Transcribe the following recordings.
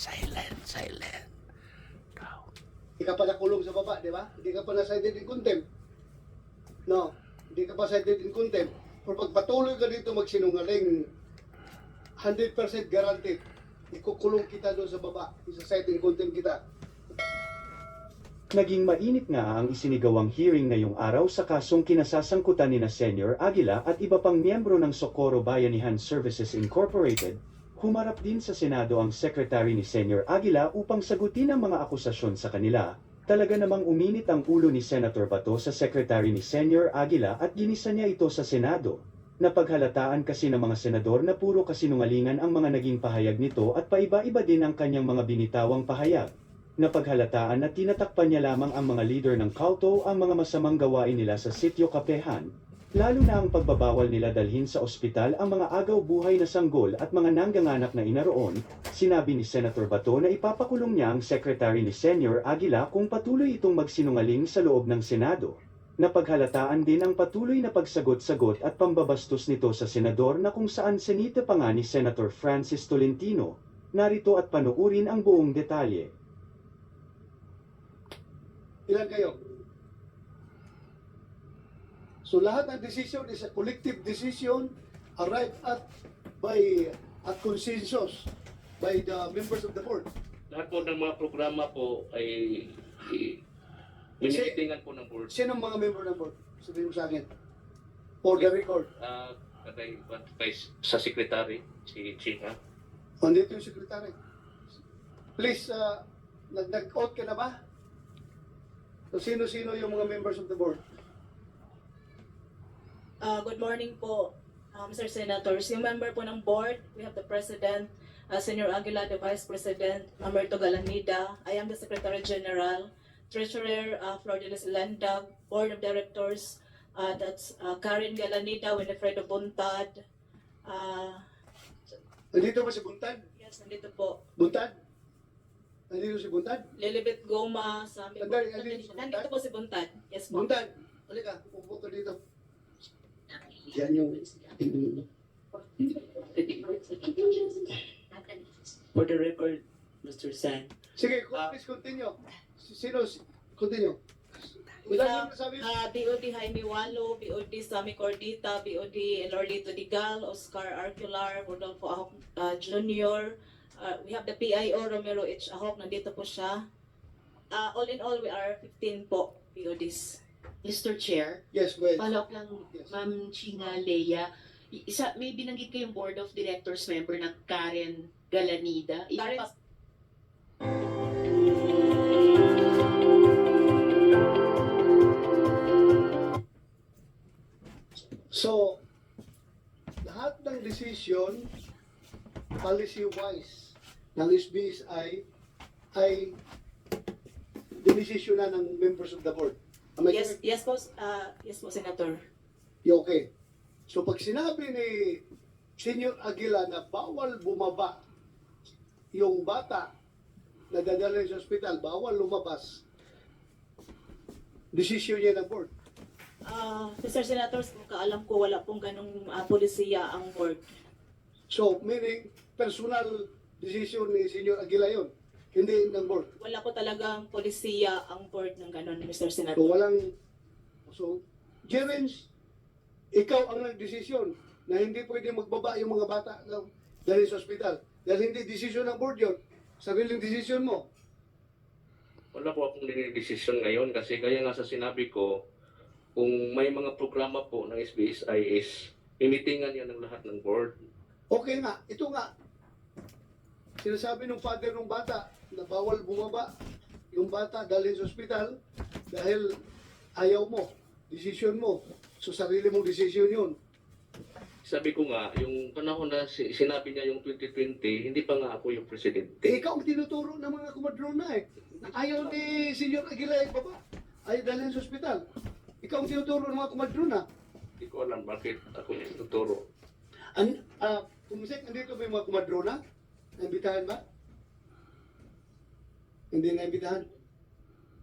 Silent, silent. Down. Hindi ka pa nakulong sa baba, di ba? Hindi ka pa na-cited in contempt. No, hindi ka pa cited in contempt. Kung pagpatuloy ka dito magsinungaling, 100% guaranteed, ikukulong kita doon sa baba, isa-cite in contempt kita. Naging mainit nga ang isinigawang hearing ngayong araw sa kasong kinasasangkutan ni Senior Aguila at iba pang miyembro ng Socorro Bayanihan Services Incorporated. Humarap din sa Senado ang Secretary ni Senior Aguila upang sagutin ang mga akusasyon sa kanila. Talaga namang uminit ang ulo ni Senator Bato sa Secretary ni Senior Aguila at ginisa niya ito sa Senado. Napaghalataan kasi ng mga senador na puro kasinungalingan ang mga naging pahayag nito at paiba-iba din ang kanyang mga binitawang pahayag. Napaghalataan na tinatakpan niya lamang ang mga leader ng Kauto ang mga masamang gawain nila sa Sitio Kapehan, lalo na ang pagbabawal nila dalhin sa ospital ang mga agaw buhay na sanggol at mga nangganganak na inaroon. Sinabi ni Senator Bato na ipapakulong niya ang Secretary ni Senior Aguila kung patuloy itong magsinungaling sa loob ng Senado. Napaghalataan din ang patuloy na pagsagot-sagot at pambabastos nito sa senador na kung saan senita pa nga ni Senator Francis Tolentino. Narito at panuurin ang buong detalye. Ilan kayo? So lahat ng decision is a collective decision arrived at by at consensus by the members of the board. Lahat po ng mga programa po ay minitingan po ng board. Sino ang mga member ng board? Sabihin mo sa akin. For the record. Sa secretary, si China. Andito yung secretary. Please, nag-out ka na ba? So, sino-sino yung mga members of the board? Good morning po, Mr. Senators. Yung member po ng board, we have the President, Senior Aguila, the Vice President, Mamerto Galanida. I am the Secretary General, Treasurer, Flor de los Landag, Board of Directors, that's Karen Galanida, Winifredo Buntad. Nandito ba si Buntad? Yes, nandito po. Buntad? Nandito si Buntad? Lilibet Goma, Sami. Sandali, nandito si Buntad? Nandito po si Buntad. Yes po. Buntad, halika, upo ka dito. Yan yung... For the record, Mr. San, Sige, please continue. Sino? Continue. We Ilan have yung nasabi? BOD Jaime Walo, BOD Sammy Cordita, BOD Lorlito Digal, Oscar Arcular, Rodolfo Ahok Jr. We have the PIO Romero H. Ahok, nandito po siya. All in all, we are 15 po BODs. Mr. Chair, Yes, go ahead. follow up lang, Yes. Ma'am China Leia. May binanggit kayong Board of Directors member na Karen Galanida. Karen- So, lahat ng decision, policy-wise, ng SBSI ay dinesisyon na ng members of the board. Am I correct? Yes po, Senator. Okay. So, pag sinabi ni Senior Aguila na bawal bumaba yung bata na dadalhin sa ospital, bawal lumabas, desisyon niya ng board. Mr. Senators, kung kaalam ko, wala pong ganong polisiya ang board. So, meaning, personal decision ni Senior Aguila yun, hindi ng board. Wala po talagang polisiya ang board ng ganon, Mr. So, Senator. Jerens, ikaw ang nagdesisyon na hindi pwede magbaba yung mga bata dahil sa ospital. Dahil hindi desisyon ng board yun. Sariling desisyon mo. Wala po akong dinidesisyon ngayon kasi kaya nga sa sinabi ko, kung may mga programa po ng SBSI is imitingan yan ng lahat ng board. Okay nga, ito nga. Sinasabi ng father ng bata na bawal bumaba yung bata dalhin sa ospital dahil ayaw mo, desisyon mo. So sarili mong desisyon yun. Sabi ko nga, yung panahon na sinabi niya yung 2020, hindi pa nga ako yung presidente. Ikaw ang tinuturo ng mga kumadrona eh. Ayaw ni Senior Aguila yung baba. Ayaw dalhin sa ospital. Ikaw ang tinuturo ng mga kumadrona. Hindi ko alam bakit ako yung tuturo. Kumisek, nandito ba yung mga kumadrona? Naimbitahan ba? Hindi naimbitahan.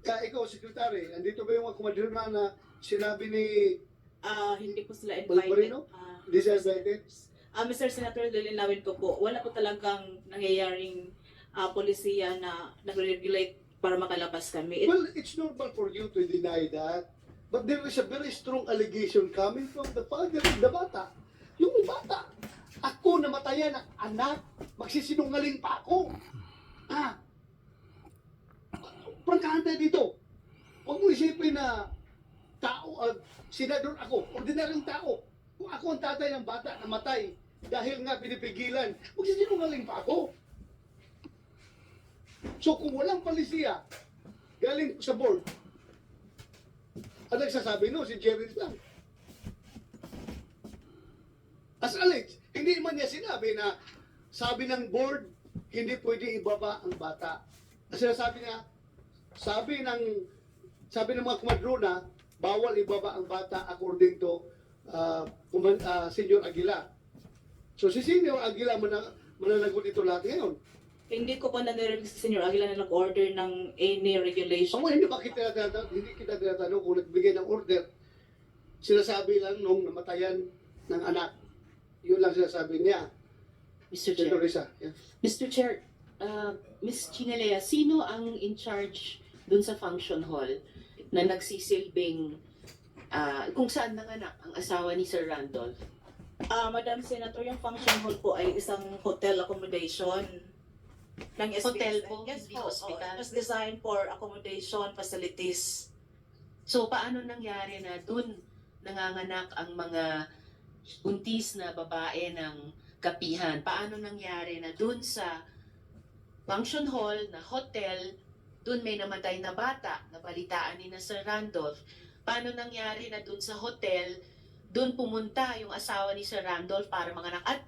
Ikaw, secretary, nandito ba yung mga kumadrona na sinabi ni Hindi po sila Balbarino? invited. This is invited? Mr. Senator, lilinawin ko po, wala po talagang nangyayaring polisiya na nag-regulate para makalabas kami. Well, it's normal for you to deny that. But there is a very strong allegation coming from the father of the bata. Yung bata, ako namatayan ng anak, magsisinungaling pa ako. Ah, prangkahan tayo dito. Huwag mo isipin na tao, senador ako, ordinaryong tao. Kung ako ang tatay ng bata namatay dahil nga pinipigilan, magsisinungaling pa ako. So kung walang palisiya, galing sa board, ang nagsasabi no, si Jerry lang. As alleged, hindi man niya sinabi na sabi ng board, hindi pwede ibaba ang bata. Ang sinasabi niya, sabi ng mga kumadrona, bawal ibaba ang bata according to Senior Aguila. So si Senior Aguila mananagot ito lahat ngayon. Hindi ko pa narinig si Senior Aguila na nag-order ng any regulation. Ako hindi kita tinatanong kung nagbigay ng order. Sinasabi lang nung namatayan ng anak. Yun lang sinasabi niya. Mr. Chair. Senator Risa. Yeah. Mr. Chair, Ms. Chinalea, sino ang in charge dun sa function hall na nagsisilbing kung saan nanganak ang asawa ni Sir Randolph? Madam Senator, yung function hall po ay isang hotel accommodation ng SBS. Hotel po, Yes hindi po, hospital. it was designed for accommodation facilities. So, paano nangyari na dun nanganganak ang mga buntis na babae ng kapihan? Paano nangyari na dun sa function hall na hotel, dun may namatay na bata, nabalitaan ni na Sir Randolph? Paano nangyari na dun sa hotel, dun pumunta yung asawa ni Sir Randolph para manganak? At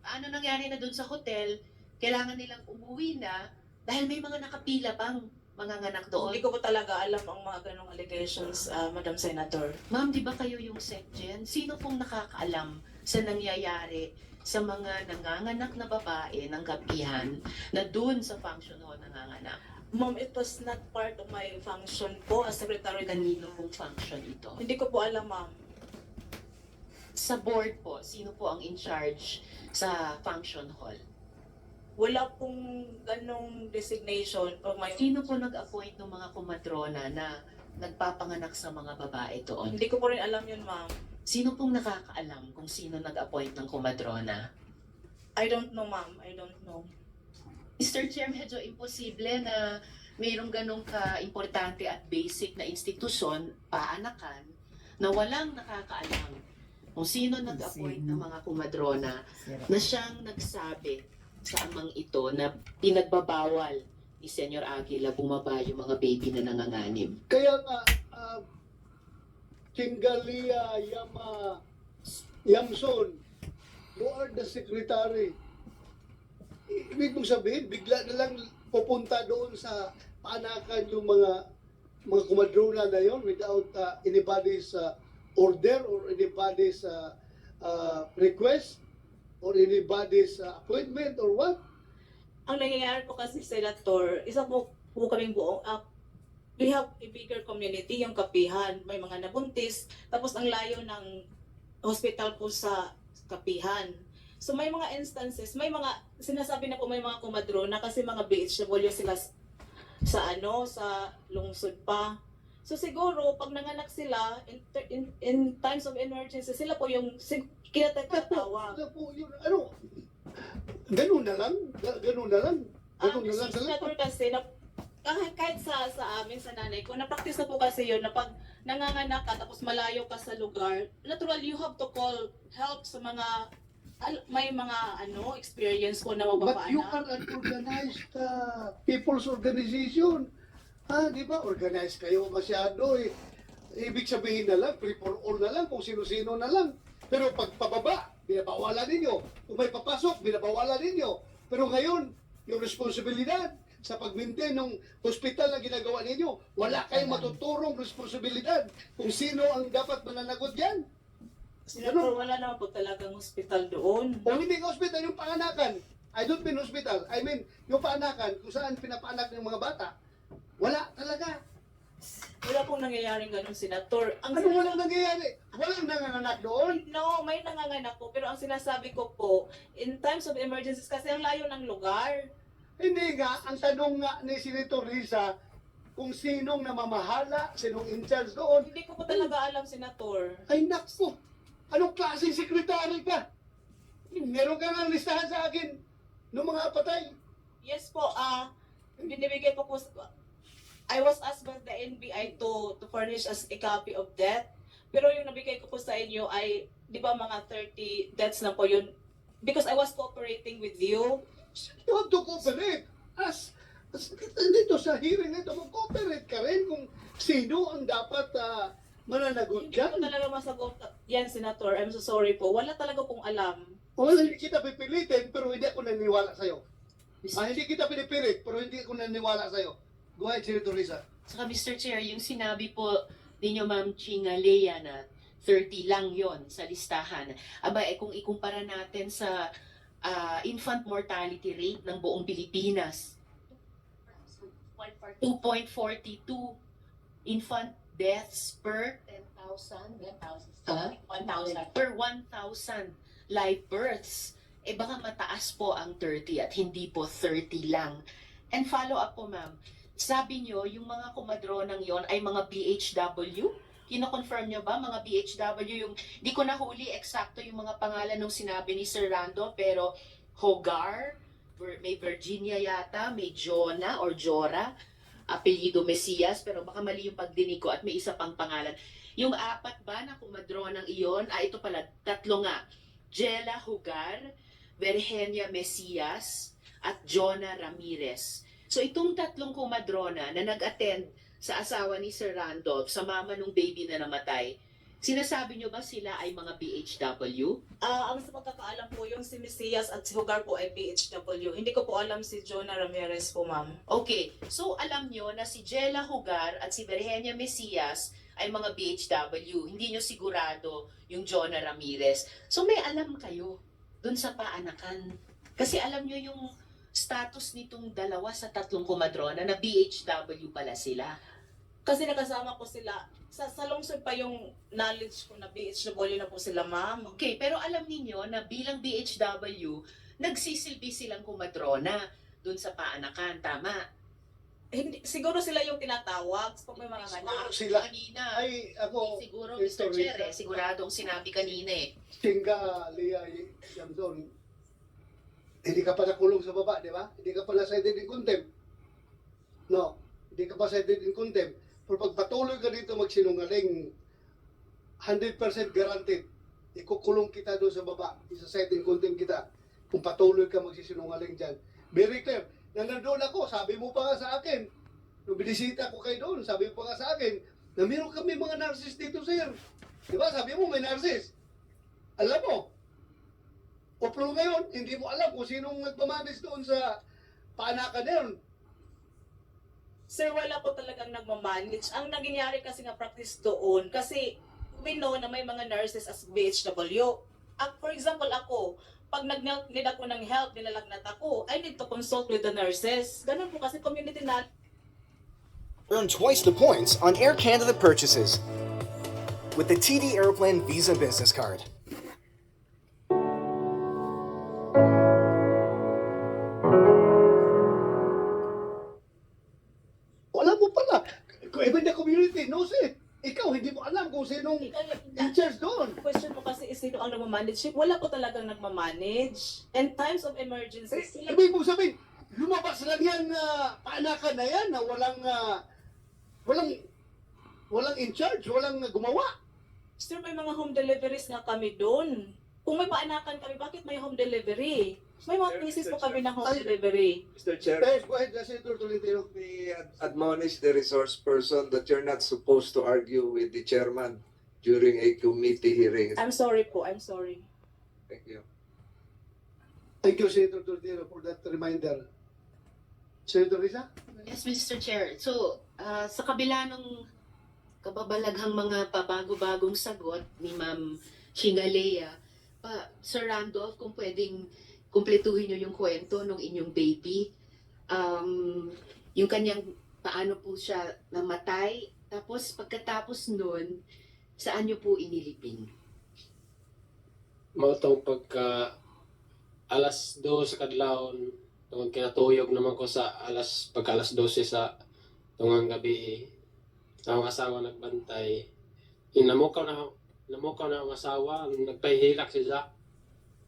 paano nangyari na dun sa hotel, kailangan nilang umuwi na dahil may mga nakapila pang manganganak doon? Hindi ko po talaga alam ang mga ganong allegations, Madam Senator. Ma'am, di ba kayo yung SecGen? Sino pong nakakaalam sa nangyayari sa mga nanganganak na babae ng kapihan na dun sa function hall nanganganak? Ma'am, it was not part of my function po as Secretary. Kanino pong function ito? Hindi ko po alam, ma'am. Sa board po, sino po ang in charge sa function hall? Wala pong ganong designation for my... Sino po nag-appoint ng mga kumatrona na nagpapanganak sa mga babae doon? Hindi ko po rin alam yun, ma'am. Sino pong nakakaalam kung sino nag-appoint ng kumadrona? I don't know, ma'am. I don't know. Mr. Chair, medyo imposible na mayroong ganong ka-importante at basic na institusyon, paanakan, na walang nakakaalam kung sino nag-appoint ng mga kumadrona na siyang nagsabi sa amang ito na pinagbabawal ni Senyor Aguila bumaba yung mga baby na nanganganib. Kaya nga, Chingalia Yamson, you are the secretary. Ibig mong sabihin, bigla na lang pupunta doon sa paanakan yung mga kumadrona na yon without anybody's order or anybody's request or anybody's appointment or what? Ang nangyayari po kasi, Senator, isa po kaming buong we have a bigger community, yung kapihan. May mga nabuntis, tapos ang layo ng hospital po sa kapihan. So may mga instances, may mga, sinasabi na po may mga kumadrona kasi mga BHW sila sa lungsod pa. So siguro, pag nanganak sila, in times of emergency, sila po yung kinatatawag. Ganun na lang. Senator kasi, kahit sa amin, sa nanay ko, na-practice na po kasi yun na pag nanganganak ka tapos malayo ka sa lugar, natural you have to call help sa mga may mga experience ko na But you mababaanak. are an organized people's organization. Di ba? Organized kayo masyado eh. Ibig sabihin na lang, free for all na lang, kung sino-sino na lang. Pero pag pababa, binabawalan ninyo. Kung may papasok, binabawalan ninyo. Pero ngayon, yung responsibilidad sa pag-maintain ng hospital na ginagawa ninyo, wala kayong matuturong responsibilidad kung sino ang dapat mananagot yan. Senator, wala naman po talagang hospital doon. Kung hindi hospital, yung paanakan. I don't mean hospital. I mean, yung paanakan, kung saan pinapaanak ng mga bata. Wala talaga. Wala pong nangyayaring ganun, Senator. Ano walang nangyayari? Walang nanganganak doon? No, may nanganganak po. Pero ang sinasabi ko po, in times of emergencies, kasi ang layo ng lugar. Hindi nga, ang tanong nga ni Senator Risa, kung sinong namamahala, sinong in charge doon. Hindi ko po talaga alam, Senator. Ay nakso, anong klaseng sekretary ka? Meron ka nga listahan sa akin ng mga patay. Yes po, binibigay po I was asked by the NBI to furnish us a copy of that. Pero yung nabigay ko po sa inyo ay, di ba mga 30 deaths na po yun? Because I was cooperating with you. You have to cooperate. Dito sa hearing nito, mag-cooperate ka rin kung sino ang dapat mananagot Hindi ko dyan. talaga masagot yan, Senator. I'm so sorry po. Wala talaga pong alam. Wala, hindi kita pipilitin, pero hindi ako naniniwala sa'yo. Hindi kita pinipilit, pero hindi ako naniniwala sa'yo. Go ahead, Senator Risa. Saka Mr. Chair, yung sinabi po ninyo Ma'am Chingalea na 30 lang yon sa listahan. Aba, kung ikumpara natin sa infant mortality rate ng buong Pilipinas, 2.42 infant deaths per 1,000 per 1,000 live births. Baka mataas po ang 30 at hindi po 30 lang. And follow up po, ma'am. Sabi nyo, yung mga kumadronang yon ay mga BHW? Kino-confirm nyo ba, mga BHW? Yung, di ko nahuli eksakto yung mga pangalan nung sinabi ni Sir Rando, pero Hogar, may Virginia yata, may Jonah or Jora, apelyido Mesias, pero baka mali yung pagdinig ko at may isa pang pangalan. Yung apat ba na kumadronang iyon, ito pala, tatlo nga. Jela Hogar, Virginia Mesias, at Jonah Ramirez. So itong tatlong kumadrona na nag-attend sa asawa ni Sir Randolph, sa mama nung baby na namatay, sinasabi nyo ba sila ay mga BHW? Ang sa pagkakaalam po, yung si Mesias at si Hugar po ay BHW. Hindi ko po alam si Jonah Ramirez po, ma'am. Okay, so alam nyo na si Jela Hogar at si Virginia Mesias ay mga BHW. Hindi nyo sigurado yung Jonah Ramirez. So may alam kayo dun sa paanakan. Kasi alam nyo yung status nitong dalawa sa tatlong kumadrona na BHW pala sila. Kasi nakasama ko sila. Sa lungsod pa yung knowledge ko na BHW na po sila, ma'am. Okay, pero alam ninyo na bilang BHW, nagsisilbi silang kumadrona dun sa paanakan, tama? Hindi, siguro sila yung tinatawag pag may mga Siguro anak. sila. Kanina. Ay, ako, Siguro, Mr. Mr. Chair, Risa. siguradong sinabi kanina eh. Singa, Lea, Jamson, hindi ka pa nakulong sa baba, di ba? Hindi ka pa na-cited in contempt. No, hindi ka pa cited in contempt. Pero pag patuloy ka dito magsinungaling, 100% guaranteed, ikukulong kita doon sa baba, isa-cite in contempt kita, kung patuloy ka magsisinungaling dyan. Very clear. Na nandun ako, sabi mo pa nga sa akin, nung binisita ko kayo doon, sabi mo pa nga sa akin, na meron kami mga narcissist dito, sir. Di ba? Sabi mo may narcissist. Alam mo, Oplo ngayon, hindi mo alam kung sinong nagmamanis doon sa paanakan na yun. Sir, wala po talagang nagmamanage. Ang nangyayari kasi nga practice doon, kasi we know na may mga nurses as BHW. For example, ako, pag nag-need ako ng help, nilalagnat ako, I need to consult with the nurses. Ganun po kasi community na. Earn twice the points on Air Canada purchases with the TD Airplane Visa Business Card. Wala mo pala. Even the community knows it. Ikaw, hindi mo alam kung sinong in charge doon. Question po kasi is sino ang nagmamanage. Wala po talagang nagmamanage. And times of emergency, sila Ibig mo sabihin, lumabas lang yan na paanakan na yan na walang in charge, walang gumawa. Sir, may mga home deliveries nga kami doon. Kung may paanakan kami, bakit may home delivery? May mga cases po kami ng home delivery. Mr. Chair, Yes, go ahead, Senator Tolentino. we admonish the resource person that you're not supposed to argue with the chairman during a committee hearing. I'm sorry po, I'm sorry. Thank you. Thank you, Senator Tolentino, for that reminder. Senator Risa? Yes, Mr. Chair. So, sa kabila ng kababalaghang mga pabago-bagong sagot ni Ma'am Chingalea, Sir Randolph, kung pwedeng kumpletuhin niyo yung kwento ng inyong baby. Yung kanyang paano po siya namatay, tapos pagkatapos nun, saan niyo po inilipin? Mautong pagka alas 2 sa kadlawon Tungod kinatuyog naman ko sa pagka alas 12 sa tungang gabi. Ang asawa nagbantay. Namukaw na ang asawa, nagpahilak si Jack.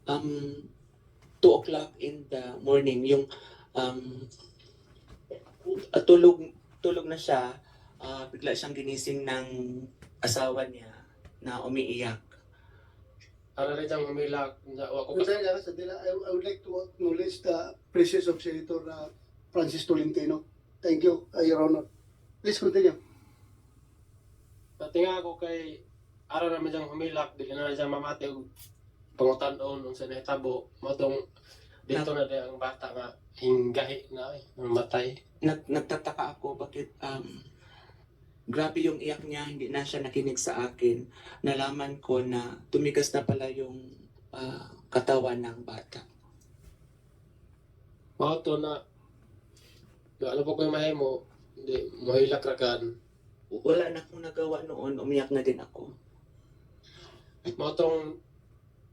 2 o'clock in the morning, yung tulog na siya, bigla siyang ginising ng asawa niya na umiiyak. Para rin siyang humilak. Ako Sandali lang, I would like to acknowledge the presence of Senator Francis Tolentino. Thank you, Your Honor. Please continue. Pati nga ako kay araw naman siyang humilak, dili na siya mamati og pangutan-on unsa na hitabo. Matong dito na di ang bata nga hinggahi na mamatay. Nagtataka ako bakit grabe yung iyak niya, hindi na siya nakinig sa akin. Nalaman ko na tumigas na pala yung katawan ng bata. Mauto na ano po ko yung mahimo, hindi mahilak rakan. Wala na akong nagawa noon, umiyak na din ako. Mautong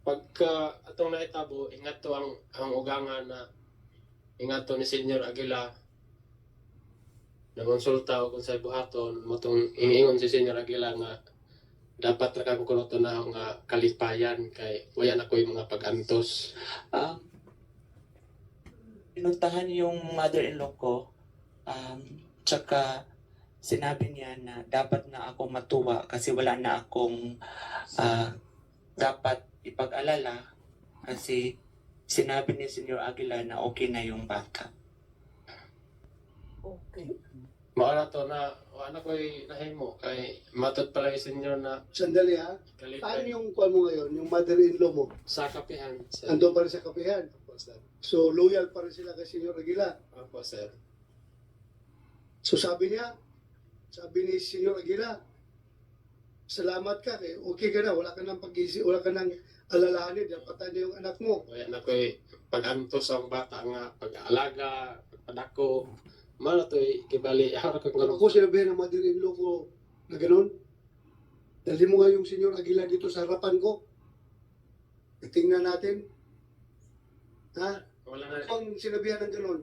pagka atong naitabo, ingat to ang ugangan na ingat to ni Senior Aguila. Nangonsulta o kung sa buhaton, matong ingon si Senior Aguila nga dapat ra kang kuno to na nga kalipayan kay waya na ko yung mga pag-antos. Pinuntahan yung mother-in-law ko, tsaka sinabi niya na dapat na ako matuwa kasi wala na akong dapat ipag-alala kasi sinabi ni Senior Aguila na okay na yung bata. Okay. Maala to na wala ko nahimo kay matud pala yung Senior na Sandali ha. Paano kalipay yung kuha mo ngayon, yung mother-in-law mo? sa kapihan. Sir. Ando pa rin sa kapihan. Opo, sir. So, loyal pa rin sila kay Senyor Aguila. Opo, sir. So, sabi ni Senyor Aguila, salamat ka, okay ka na, wala ka nang pag-isip, wala ka nang alalahanin, dapat na yung anak mo. Waya na ko pag-antos ang bata nga pag-aalaga, pagpadako. Mala to kibali harap kang Kung ako sinabihin ng mother-in-law ko na gano'n, dali mo nga yung Senyor Aguila dito sa harapan ko. Tingnan natin. Ha? wala na Kung sinabihan ng gano'n,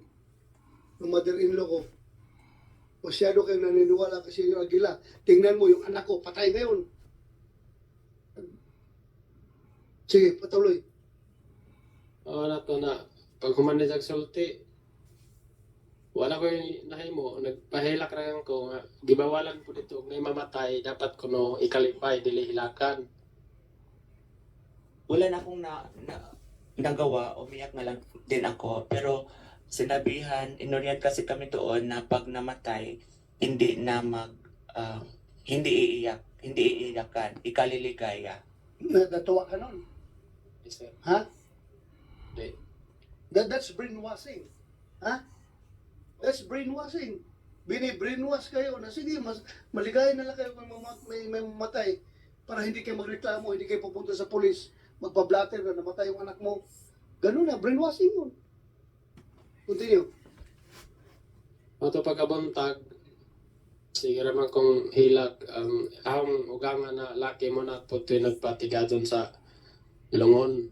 ng mother-in-law ko, masyado kayong naniniwala kay Senyor Aguila. Tingnan mo yung anak ko, patay ngayon. Sige, patuloy. wala to na pag humanin sa sulti. Wala ko nahimo nagpahilak ra ko nga gibawalan po dito may mamatay dapat kuno ikalipay dili hilakan. Wala na akong nagawa, umiyak na lang din ako. Pero sinabihan, inoriyan kasi kami doon na pag namatay, hindi na hindi iiyakan, ikaliligaya. Natuwa ka nun. Yes, sir. Ha? Di. That's brainwashing. Ha? That's brainwashing. Bini-brainwash kayo na sige, maligaya na lang kayo kung may mamatay para hindi kayo magreklamo, hindi kayo pupunta sa polis, magpa-blatter na namatay yung anak mo. Ganun na, brainwashing yun. Continue. Ato pagkabuntag sige raman kong hilak ang ugangan na laki mo na po nagpatigadon sa lungon.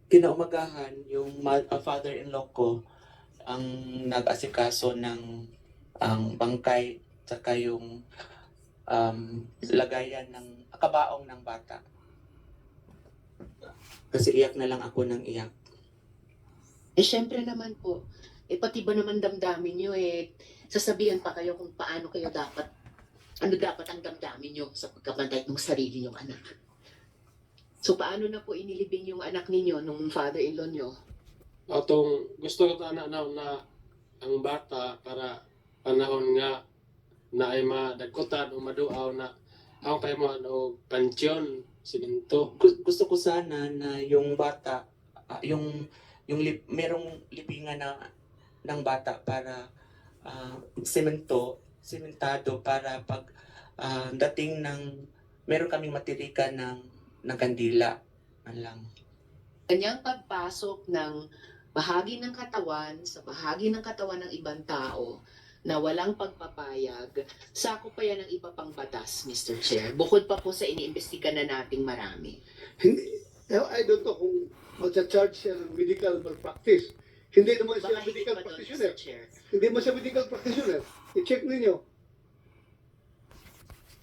Kinaumagahan, yung father-in-law ko ang nag-asikaso ng ang bangkay tsaka yung lagayan ng kabaong ng bata. Kasi iyak na lang ako ng iyak. Syempre naman po, pati ba naman damdamin nyo, sasabihan pa kayo kung paano kayo dapat, ano dapat ang damdamin nyo sa pagkabantay ng sarili nyong anak. So, paano na po inilibing yung anak ninyo nung father-in-law nyo? Atong gusto ko na ang bata para panahon nga na ay madagkutan o maduaw na ako kayo mo ano pansyon siminto. Gusto ko sana na yung bata, merong libingan ng bata para sementado para pag dating ng meron kaming matirikan ng kandila lang. Kanyang pagpasok ng bahagi ng katawan sa bahagi ng katawan ng ibang tao na walang pagpapayag, sakop pa yan ng iba pang batas, Mr. Chair. Bukod pa po sa iniimbestiga na nating marami. Hindi, I don't know kung magcha-charge siya ng medical malpractice. Hindi naman siya Baka hindi medical pa doon, practitioner. Mr. Chair. Hindi mo siya medical practitioner. I-check ninyo.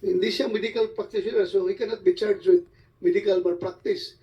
Hindi siya medical practitioner, so he cannot be charged with medical malpractice.